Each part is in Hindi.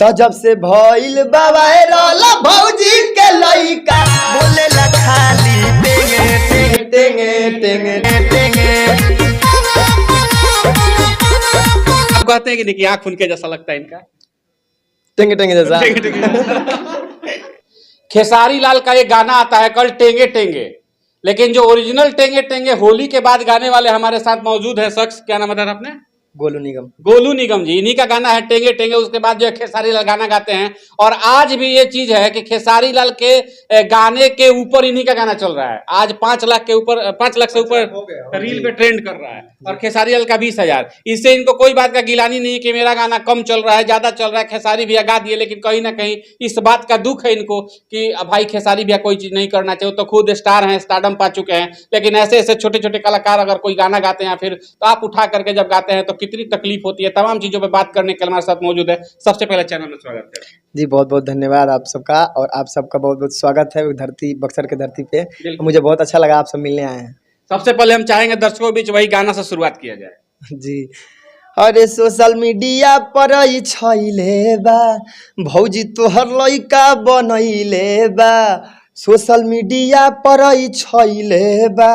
तो जब से भइल वायरल भौजी के लइका बोले ला खाली टेंगे टेंगे टेंगे टेंगे। आप कहते हैं कि देखिए आँख उनके जैसा लगता है इनका, टेंगे टेंगे जैसा। खेसारी लाल का एक गाना आता है कल टेंगे टेंगे, लेकिन जो ओरिजिनल टेंगे टेंगे होली के बाद गाने वाले हमारे साथ मौजूद है शख्स, क्या नाम है आपने? गोलू निगम। गोलू निगम जी, इन्हीं का गाना है टेंगे टेंगे। उसके बाद जो है खेसारी लाल गाना गाते हैं, और आज भी ये चीज है कि खेसारी लाल के गाने के ऊपर इन्हीं का गाना चल रहा है। आज 5 लाख के ऊपर, 5 लाख से ऊपर रील पे ट्रेंड कर रहा है, और खेसारी लाल का 20,000। इससे इनको कोई बात का गिलानी नहीं कि मेरा गाना कम चल रहा है, ज्यादा चल रहा है। खेसारी भैया गा दिए, लेकिन कहीं ना कहीं इस बात का दुख है इनको कि भाई खेसारी भैया कोई चीज नहीं करना चाहिए, तो खुद स्टार हैं, स्टारडम पा चुके हैं। लेकिन ऐसे ऐसे छोटे छोटे कलाकार अगर कोई गाना गाते हैं फिर, तो आप उठा करके जब गाते हैं तो कितनी तकलीफ होती है। तमाम चीजों पे बात करने के लिए हमारे साथ मौजूद है। सबसे पहले चैनल में स्वागत है जी, बहुत बहुत धन्यवाद आप सबका, और आप सबका बहुत बहुत स्वागत है धरती बक्सर के धरती पे। मुझे बहुत अच्छा लगा आप सब मिलने आए हैं। सबसे पहले हम चाहेंगे दर्शकों के बीच वही गाना से शुरुआत किया जाए जी। अरे सोशल मीडिया पर छैले बा भौजी तोहर लइका बनैले बा, सोशल मीडिया पर छैले बा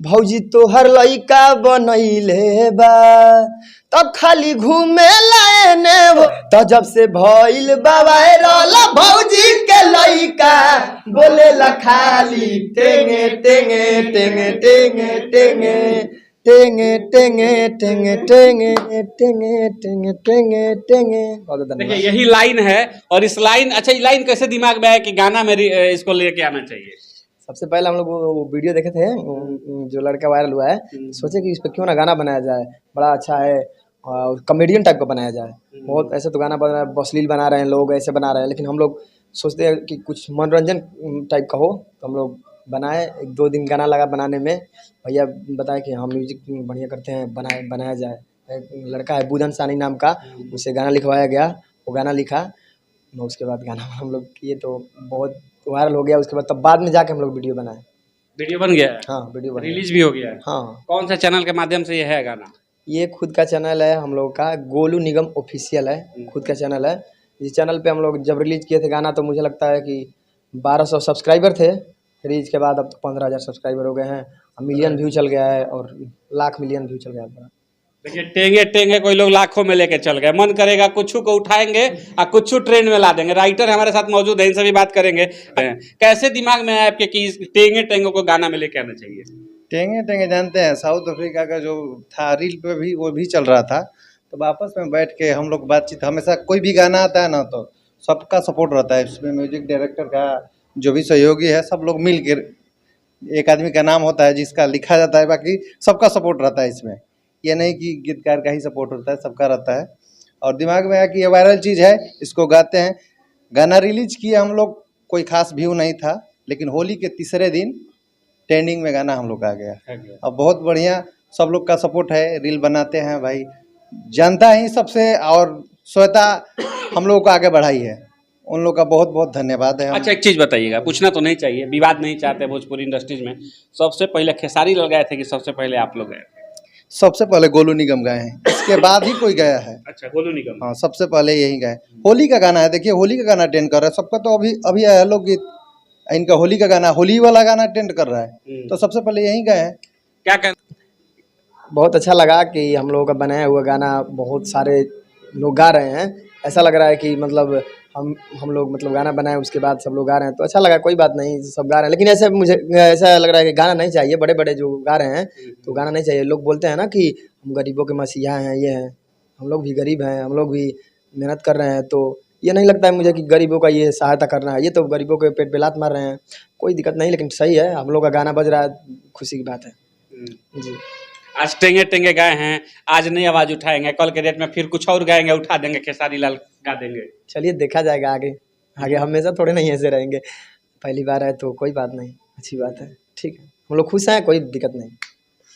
भौजी तोहर लइका बनैले बा, तब खाली घूमे लाने तो जब से भइल वायरल भौजी के लइका बोले ला खाली टेंगे टेंगे टेंगे टेंगे टेंगे टेंगे टेंगे टेंगे टेंगे टेंगे टेंगे टेंगे टेंगे। देखिए यही लाइन है, और इस लाइन, अच्छा ये लाइन कैसे दिमाग में है कि गाना में इसको लेके आना चाहिए? सबसे पहले हम लोग वो वीडियो देखे थे जो लड़का वायरल हुआ है, सोचे कि इस पर क्यों ना गाना बनाया जाए, बड़ा अच्छा है और कॉमेडियन टाइप का बनाया जाए। बहुत ऐसे तो गाना बना रहे हैं, बसलील बना रहे हैं लोग, ऐसे बना रहे हैं, लेकिन हम लोग सोचते हैं कि कुछ मनोरंजन टाइप का हो, तो हम लोग बनाए। 1-2 दिन गाना लगा बनाने में, भैया बताया कि हम म्यूजिक बढ़िया करते हैं, बनाया जाए। एक लड़का है बुधन सानी नाम का, उससे गाना लिखवाया गया, वो गाना लिखा, उसके बाद गाना हम लोग किए तो बहुत वायरल हो गया। उसके बाद तब बाद में जाके हम लोग वीडियो बनाए। वीडियो बन गया है? हाँ, वीडियो बन रिलीज भी हो गया है? हाँ। कौन सा चैनल के माध्यम से ये है गाना? ये खुद का चैनल है हम लोग का, गोलू निगम ऑफिशियल है, खुद का चैनल है। इस चैनल पे हम लोग जब रिलीज किए थे गाना, तो मुझे लगता है कि 1200 सब्सक्राइबर थे रिलीज के बाद, अब तो 15,000 सब्सक्राइबर हो गए हैं, मिलियन व्यू चल गया है, और लाख मिलियन व्यू चल गया है। देखिए टेंगे टेंगे कोई लोग लाखों में लेके चल गए, मन करेगा कुछ को उठाएंगे और कुछ ट्रेंड में ला देंगे। राइटर हमारे साथ मौजूद है, इनसे भी बात करेंगे। कैसे दिमाग में है आपके कि टेंगे टेंगे को गाना में लेके आना चाहिए? टेंगे टेंगे जानते हैं, साउथ अफ्रीका का जो था रील पे भी वो भी चल रहा था, तो आपस में बैठ के हम लोग बातचीत, हमेशा कोई भी गाना आता है ना तो सबका सपोर्ट रहता है इसमें। म्यूजिक डायरेक्टर का जो भी सहयोगी है, सब लोग मिल के, एक आदमी का नाम होता है जिसका लिखा जाता है, बाकी सबका सपोर्ट रहता है इसमें। ये नहीं कि गीतकार का ही सपोर्ट होता है, सबका रहता है। और दिमाग में है कि ये वायरल चीज़ है, इसको गाते हैं। गाना रिलीज किया हम लोग, कोई खास व्यू नहीं था, लेकिन होली के तीसरे दिन ट्रेंडिंग में गाना हम लोग आ गया। अब बहुत बढ़िया सब लोग का सपोर्ट है, रील बनाते हैं भाई, जनता ही सबसे और श्वेता हम लोगों को आगे बढ़ाई है, उन लोग का बहुत बहुत धन्यवाद है। अच्छा एक चीज बताइएगा, पूछना तो नहीं चाहिए, विवाद नहीं चाहते भोजपुरी इंडस्ट्रीज में, सबसे पहले खेसारी लाल गए थे कि सबसे पहले आप लोग गए? सबसे पहले गोलू निगम गए हैं, इसके बाद ही कोई गया है। अच्छा, गोलू निगम। हाँ, सबसे पहले यही गए। होली का गाना है, देखिए होली का गाना ट्रेंड कर रहा है सबका, तो अभी आया लोकगीत, इनका होली का गाना, होली वाला गाना ट्रेंड कर रहा है, तो सबसे पहले यही गए हैं। क्या कहते? बहुत अच्छा लगा कि हम लोगों का बनाया हुआ गाना बहुत सारे लोग गा रहे हैं। ऐसा लग रहा है कि मतलब हम लोग मतलब गाना बनाए, उसके बाद सब लोग गा रहे हैं, तो अच्छा लगा। कोई बात नहीं, सब गा रहे हैं, लेकिन ऐसे मुझे ऐसा लग रहा है कि गाना नहीं चाहिए। बड़े बड़े जो गा रहे हैं तो गाना नहीं चाहिए। लोग बोलते हैं ना कि हम गरीबों के मसीहा हैं, ये हैं, हम लोग भी गरीब हैं, हम लोग भी मेहनत कर रहे हैं, तो ये नहीं लगता है मुझे कि गरीबों का ये सहायता करना है। ये तो गरीबों के पेट पे लात मार रहे हैं, कोई दिक्कत नहीं, लेकिन सही है, हम लोग का गाना बज रहा है, खुशी की बात है जी। आज टेंगे टेंगे गए हैं, आज नई आवाज उठाएंगे, कल के डेट में फिर कुछ और गाएंगे, उठा देंगे, खेसारी लाल गा देंगे। चलिए देखा जाएगा आगे, हमेशा थोड़े नहीं ऐसे रहेंगे, पहली बार है तो कोई बात नहीं, अच्छी बात है, ठीक है, हम लोग खुश हैं, कोई दिक्कत नहीं।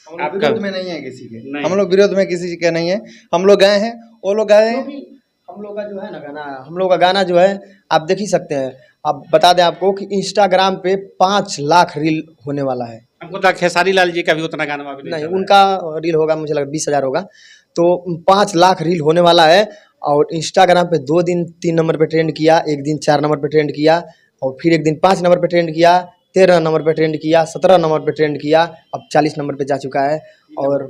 हम लोग विरोध में नहीं है किसी के, हम लोग विरोध में किसी के नहीं है, हम लोग गए हैं, वो लोग गए हैं। हम लोग का जो है ना गाना, हम लोग का गाना जो है आप देख ही सकते हैं। अब बता दें आपको कि इंस्टाग्राम पे 5 लाख रील होने वाला है। हमको तो खेसारी लाल जी का भी उतना गाना नहीं, उनका रील होगा, मुझे लगा 20,000 होगा, तो 5 लाख रील होने वाला है। और इंस्टाग्राम पे 2 दिन 3 नंबर पे ट्रेंड किया, एक दिन 4 नंबर पे ट्रेंड किया, और फिर एक दिन 5 नंबर पे ट्रेंड किया, 13 नंबर पे ट्रेंड किया, 17 नंबर पे ट्रेंड किया, अब 40 नंबर पे जा चुका है। और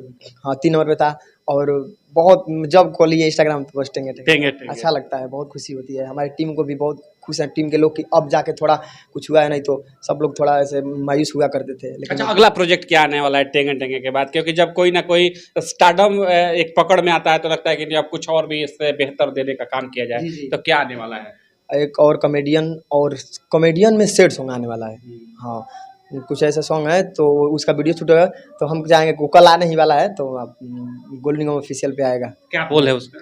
हाँ 3 नंबर पे था। और बहुत जब खोलिए इंस्टाग्राम तो बस टेंगे टेंगे टेंगे। अच्छा लगता है, बहुत खुशी होती है। हमारी टीम को भी बहुत खुश है, टीम के लोग कि अब जाके थोड़ा कुछ हुआ है, नहीं तो सब लोग थोड़ा ऐसे मायूस हुआ करते थे। लेकिन अच्छा, अगला प्रोजेक्ट क्या आने वाला है टेंगे टेंगे के बाद? क्योंकि जब कोई ना कोई स्टारडम एक पकड़ में आता है तो लगता है कि नहीं, अब कुछ और भी इससे बेहतर देने का काम किया जाए। जी, जी। तो क्या आने वाला है? एक और कॉमेडियन में सैड सॉन्ग आने वाला है। हाँ, कुछ ऐसा सॉन्ग है तो उसका वीडियो शूट होगा, तो हम जाएंगे, वो कल आने ही वाला है, तो आप गोल्डन ऑफिशियल पे आएगा। क्या बोल है उसका?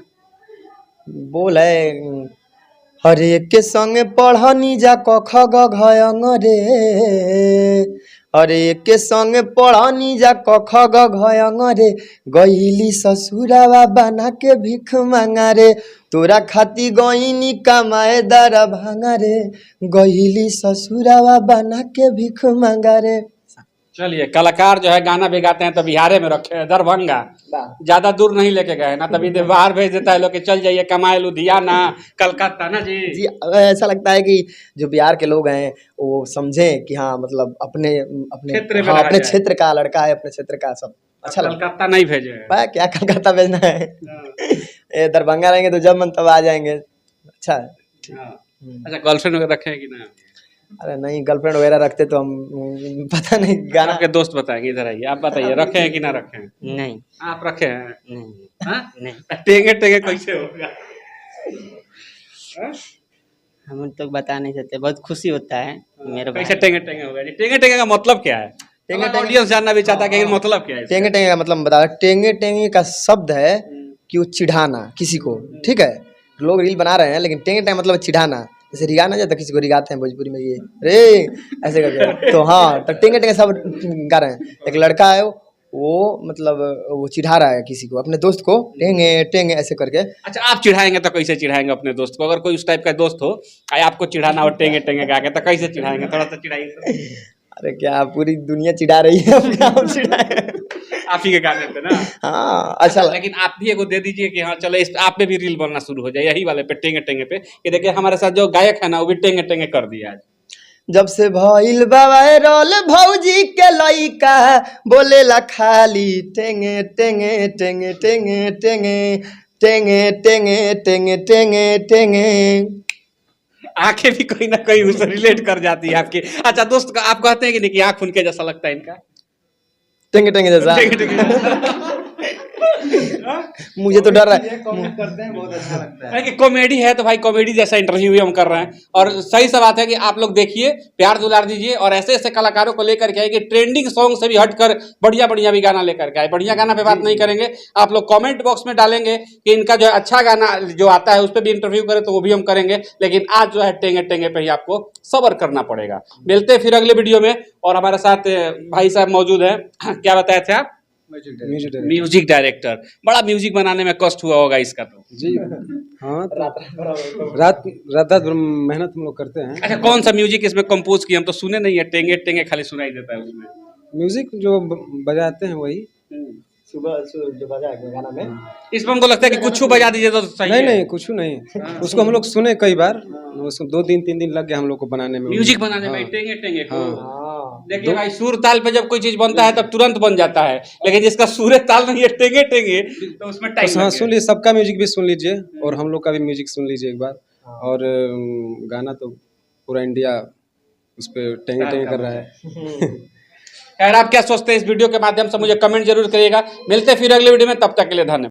बोल है हर एक के संगे पढ़नी जा क ख ग घ ङ रे, हर एक के संगे पढ़नी जा क ख ग घ ङ रे, गईली ससुरावा बना के भीख मांगा रे, तोरा खाती गईनी कमाए दर भांगा रे, गईली ससुरावा बना के भीख मांगा रे। चलिए, कलाकार जो है गाना भी गाते हैं तो बिहारे में रखे हैं, दरभंगा, ज्यादा दूर नहीं लेके गए ना, तभी तो बाहर भेज देता है लोग कि चल जाइए कमाए, लुधियाना, कलकत्ता ना जी। जी, ऐसा लगता है कि जो बिहार के लोग हैं वो समझें कि हाँ मतलब अपने अपने क्षेत्र में हाँ, रहा अपने जाए। क्षेत्र का लड़का है, अपने क्षेत्र का सब अच्छा लगता कलकत्ता नहीं भेजे हैं। है। क्या कलकत्ता भेजना है? ये दरभंगा रहेंगे तो जब मन तब आ जाएंगे। अच्छा है। हाँ। अच्छा, गर्लफ्रेंड वगैरह रखे हैं कि ना? अरे नहीं, गर्लफ्रेंड वगैरह रखते तो हम पता नहीं गाना आपके दोस्त बताएंगे, इधर आइए, आप बताइए रखे हैं कि ना रखे हैं? नहीं आप रखे हैं? नहीं हाँ? नहीं, टेंगे टेंगे कैसे होगा? हाँ? हम तो बता नहीं सकते, बहुत खुशी होता है मेरे कैसे भाई। टेंगे टेंगे होगा जी? टेंगे टेंगे का मतलब क्या है? टेंगे टेंगे टेंगे- ऑडियंस जानना भी चाहता है कि मतलब क्या है इसका? टेंगे टेंगे का मतलब बता रहा। टेंगे टेंगे का शब्द है कि वो चिढ़ाना किसी को, ठीक है? लोग रील बना रहे हैं लेकिन टेंगे टेंगे मतलब चिढ़ाना, जैसे रिगाना जाता है, किसी को रिगाते हैं भोजपुरी में, ये रे ऐसे करके, तो हाँ, तो टेंगे टेंगे सब गा रहे हैं। एक लड़का है वो मतलब वो चिढ़ा रहा है किसी को, अपने दोस्त को, टेंगे टेंगे ऐसे करके। अच्छा, आप चिढ़ाएंगे तो कैसे चिढ़ाएंगे अपने दोस्त को? अगर कोई उस टाइप का दोस्त हो, आए आपको चिढ़ाना हो टेंगे टेंगे गा के, तो कैसे चिढ़ाएंगे? थोड़ा सा चिढ़ाइए तो। अरे क्या पूरी दुनिया चिढ़ा रही है, अब क्या हम चिढ़ाएं? आप ही के गाने पे ना। हाँ अच्छा लेकिन आप भी एगो दे दीजिए कि हाँ चलो इस आप पे भी रील बनना शुरू हो जाए, यही वाले पे टेंगे टेंगे पे, कि देखिए हमारे साथ जो गायक है ना वो भी टेंगे टेंगे कर दिया आज। जब से भइल वायरल भौजी के लइका बोलेला खाली टेंगे टेंगे टेंगे टेंगे टेंगे टेंगे टेंगे टेंगे टेंगे टेंगे। आंखें भी कोई ना कोई उससे रिलेट कर जाती है आपकी। अच्छा दोस्त, आप कहते हैं कि नहीं कि आंख उनके जैसा लगता है इनका? टेंगे टेंगे जैसा टेंगे टेंगे मुझे तो डर रहा है। कमेंट करते हैं, बहुत अच्छा लगता है। है कि कॉमेडी है तो भाई कॉमेडी जैसा इंटरव्यू भी हम कर रहे हैं, और सही सा बात है कि आप लोग देखिए, प्यार दुलार दीजिए, और ऐसे ऐसे कलाकारों को लेकर के आए कि ट्रेंडिंग सॉन्ग से भी हटकर बढ़िया बढ़िया भी गाना लेकर के आए। बढ़िया गाना पे बात नहीं करेंगे, आप लोग कमेंट बॉक्स में डालेंगे कि इनका जो अच्छा गाना जो आता है उस पर भी इंटरव्यू करें तो वो भी हम करेंगे, लेकिन आज जो है टेंगे टेंगे पे ही आपको सब्र करना पड़ेगा। मिलते हैं फिर अगले वीडियो में, और हमारे साथ भाई साहब मौजूद हैं। क्या बताए थे आप? Music director. बड़ा म्यूजिक बनाने में कष्ट हुआ होगा इसका तो। जी हाँ, तो रात रात भर मेहनत हम लोग करते हैं। अच्छा, कौन सा म्यूजिक इसमें कंपोज किया? हम तो सुने नहीं है, टेंगे टेंगे खाली सुनाई देता है उसमें। म्यूजिक जो बजाते हैं वही। सुबह जो बजा है गाना में, इसमें हमको लगता है कि कुछ बजा दीजिए तो सही नहीं है। नहीं, कुछ नहीं, उसको हम लोग सुने कई बार, उसको 2 दिन 3 दिन लग गया हम लोग को बनाने में। म्यूजिक बनाने में हाँ। टेंगे टेंगे को। हाँ देखिए भाई, सुर ताल पे जब कोई चीज बनता है तब तुरंत बन जाता है, लेकिन जिसका सुर ताल नहीं है, टेंगे टेंगे, तो उसमें टाइम हाँ, सुन लीजिए, सबका म्यूजिक भी सुन लीजिए और हम लोग का भी म्यूजिक सुन लीजिए एक बार। और गाना तो पूरा इंडिया उस पर टेंगे टेंगे कर रहा है। खैर, आप क्या सोचते हैं इस वीडियो के माध्यम से मुझे कमेंट जरूर करिएगा। मिलते हैं फिर अगले वीडियो में, तब तक के लिए धन्यवाद।